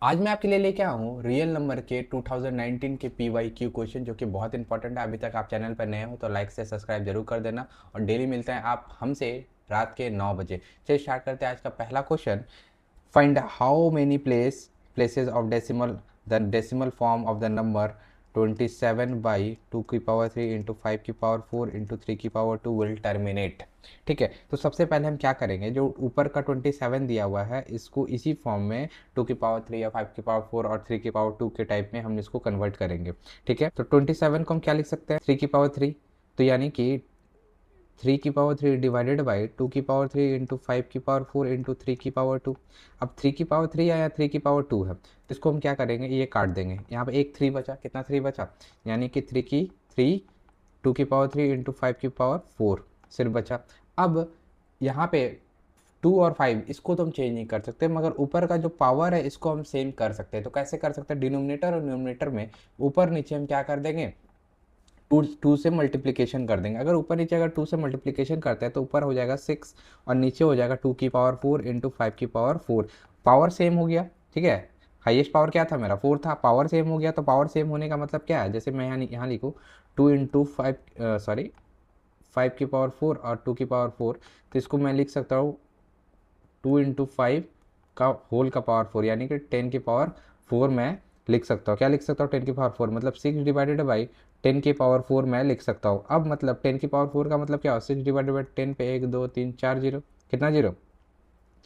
आज मैं आपके लिए लेके आया हूँ रियल नंबर के 2019 के PYQ क्वेश्चन, जो कि बहुत इंपॉर्टेंट है। अभी तक आप चैनल पर नए हो तो लाइक से सब्सक्राइब जरूर कर देना, और डेली मिलते हैं आप हमसे रात के 9 बजे। चलिए स्टार्ट करते हैं आज का पहला question. Find how many places of decimal form of the number 27 by 2 की पावर 3 इंटू 5 की पावर 4 इंटू 3 की पावर 2 विल टर्मिनेट। ठीक है, तो सबसे पहले हम क्या करेंगे, जो ऊपर का 27 दिया हुआ है इसको इसी फॉर्म में 2 की पावर 3 या 5 की पावर 4 और 3 की पावर 2 के टाइप में हम इसको कन्वर्ट करेंगे। ठीक है, तो 27 को हम क्या लिख सकते हैं, 3 की पावर 3, तो यानी कि 3 की पावर 3 डिवाइडेड बाई 2 की पावर 3 इंटू 5 की पावर 4 इंटू 3 की पावर 2। अब 3 की पावर 3 या 3 की पावर 2 है, तो इसको हम क्या करेंगे, ये काट देंगे। यहाँ पे एक 3 बचा, कितना 3 बचा, यानी कि 3 2 की पावर 3 इंटू 5 की पावर 4 सिर्फ बचा। अब यहाँ पे 2 और 5 इसको तो हम चेंज नहीं कर सकते, मगर ऊपर का जो पावर है इसको हम सेम कर सकते हैं। तो कैसे कर सकते हैं, डिनोमिनेटर और न्यूमिनेटर में ऊपर नीचे हम क्या कर देंगे, टू से मल्टीप्लिकेशन कर देंगे। अगर ऊपर नीचे अगर 2 से मल्टीप्लिकेशन करते हैं तो ऊपर हो जाएगा 6 और नीचे हो जाएगा 2 की पावर 4 इंटू 5 की पावर 4। पावर सेम हो गया। ठीक है, हाईएस्ट पावर क्या था मेरा, 4 था, पावर सेम हो गया। तो पावर सेम होने का मतलब क्या है, जैसे मैं यहाँ लिखूँ 2 इंटू 5 सॉरी 5 की पावर 4 और 2 की पावर 4, तो इसको मैं लिख सकता हूँ 2 इंटू 5 का होल का पावर 4, यानी कि 10 की पावर 4 मैं लिख सकता हूँ। क्या लिख सकता हूँ, 10 की पावर 4 मतलब 6 डिवाइडेड बाई 10 की पावर 4 मैं लिख सकता हूँ। अब मतलब 10 की पावर 4 का मतलब क्या हो, 6 डिवाइडेड बाई 10 पे 1 2 3 4 जीरो, कितना जीरो,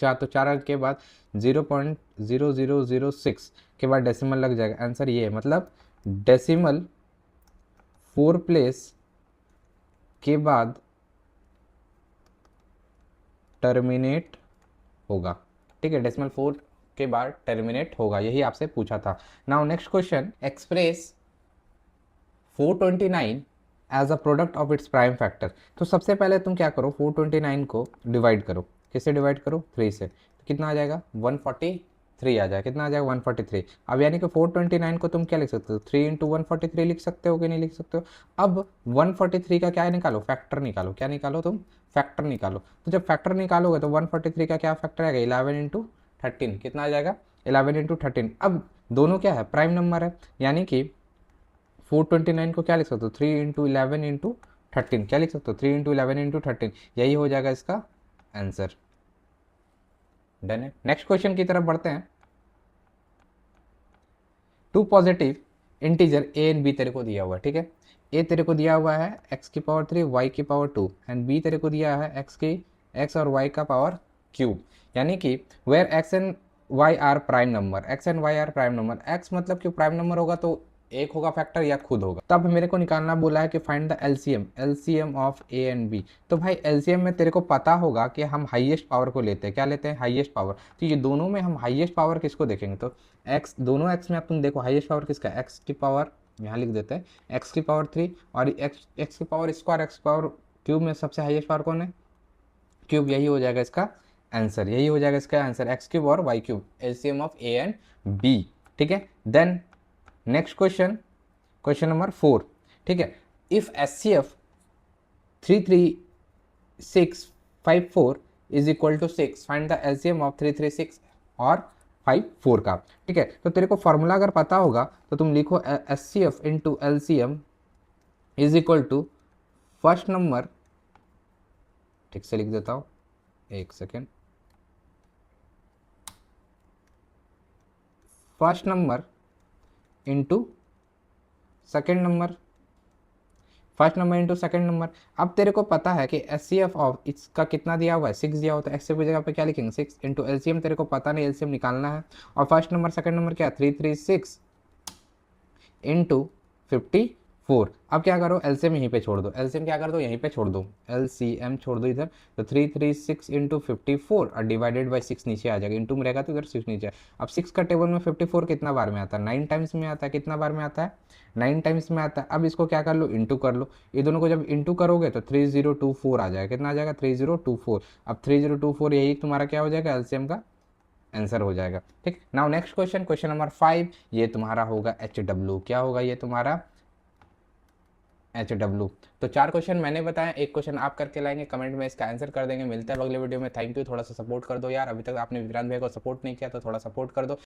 4, तो 4 के बाद 0.0006 के बाद डेसिमल लग जाएगा। आंसर ये है, मतलब डेसिमल 4 प्लेस के बाद टर्मिनेट होगा। ठीक है, डेसिमल 4 के बाद टर्मिनेट होगा, यही आपसे पूछा था। Now next question, express 429 as a product of its prime factor. तो सबसे पहले तुम क्या करो, 429 को डिवाइड करो। किससे डिवाइड करो, 3 से, तो कितना आ जाएगा 143 आ जाएगा। कितना आ जाएगा 143। अब यानी कि 429 को तुम क्या लिख सकते हो, 3 इंटू 143 लिख सकते हो कि नहीं लिख सकते हो। अब 143 का क्या निकालो, फैक्टर निकालो। क्या निकालो तुम, फैक्टर निकालो। तो जब फैक्टर निकालोगे तो 143 का क्या फैक्टर आएगा, 11 इंटू 13, कितना आ जाएगा 11 इंटू 13। अब दोनों क्या है, प्राइम नंबर है, यानी कि 429 को क्या लिख सकते हो, 3 इंटू 11 इंटू 13, क्या लिख सकते हो, 3 इंटू 11 इंटू 13, यही हो जाएगा इसका आंसर। डन है, नेक्स्ट क्वेश्चन की तरफ बढ़ते हैं। Two positive integer A and B तेरे को दिया हुआ है। ठीक है, ए तेरे को दिया हुआ है एक्स की पावर 3 वाई की पावर 2, एंड बी तेरे को दिया है एक्स और वाई का पावर क्यूब। यानी कि where X and Y are prime number, X and Y are prime number, X मतलब कि प्राइम नंबर होगा तो एक होगा फैक्टर या खुद होगा। तब मेरे को निकालना बोला है कि find the LCM of A and B. तो भाई एलसीएम में तेरे को पता होगा कि हम हाईएस्ट पावर को लेते हैं, क्या लेते हैं, हाईएस्ट पावर। तो ये दोनों में हम हाईएस्ट पावर किसको देखेंगे, तो एक्स, दोनों एक्स में अब तुम देखो हाईएस्ट पावर किसका, एक्स की पावर, यहाँ लिख देते हैं एक्स की पावर 3, और एक्स की पावर स्क्वायर, एक्स की पावर क्यूब में सबसे हाईएस्ट पावर कौन है, क्यूब। यही हो जाएगा इसका आंसर, यही हो जाएगा इसका आंसर, एक्स क्यूब और y cube, LCM of A and b. ठीक है, then next question, question number 4। ठीक है, if S C F 33654 is equal to 6, find the LCM of 336 और 54 का। ठीक है, तो तेरे को फॉर्मूला अगर पता होगा तो तुम लिखो S C F into L C M is equal to first number, ठीक से लिख देता हूँ, एक second, first number into second number, first number into second number. अब तेरे को पता है कि एस सी एफ ऑफ इसका कितना दिया हुआ है, 6 दिया हुआ है, एक्स की जगह पे क्या लिखेंगे 6 इंटू एलसीएम, तेरे को पता नहीं, एलसीएम निकालना है। और फर्स्ट नंबर सेकंड नंबर क्या, 336 इंटू 54। अब क्या करो, एलसीएम यहीं पे छोड़ दो, एलसीएम क्या कर दो, यहीं पे छोड़ दो, एलसीएम छोड़ दो इधर। तो 336 इंटू 54 और डिवाइडेड बाई 6 नीचे आ जाएगा, इंटू में रहेगा तो इधर 6 नीचे। अब 6 का टेबल में 54 कितना बार में आता है, 9 टाइम्स में आता है। कितना बार में आता है, 9 टाइम्स में आता है। अब इसको क्या कर लो, इंटू कर लो। ये दोनों को जब इंटू करोगे तो 3024 आ जाएगा। कितना आ जाएगा, 3024। अब 3024 यही तुम्हारा क्या हो जाएगा, एलसीएम का आंसर हो जाएगा। ठीक, now next question, question number 5, ये तुम्हारा होगा एच डब्ल्यू। क्या होगा ये तुम्हारा, एच डब्ल्यू। तो 4 क्वेश्चन मैंने बताया, एक क्वेश्चन आप करके लाएंगे, कमेंट में इसका आंसर कर देंगे। मिलते हैं अगले वीडियो में, थैंक यू। थोड़ा सा सपोर्ट कर दो यार, अभी तक आपने विक्रांत भाई को सपोर्ट नहीं किया तो थोड़ा सपोर्ट कर दो।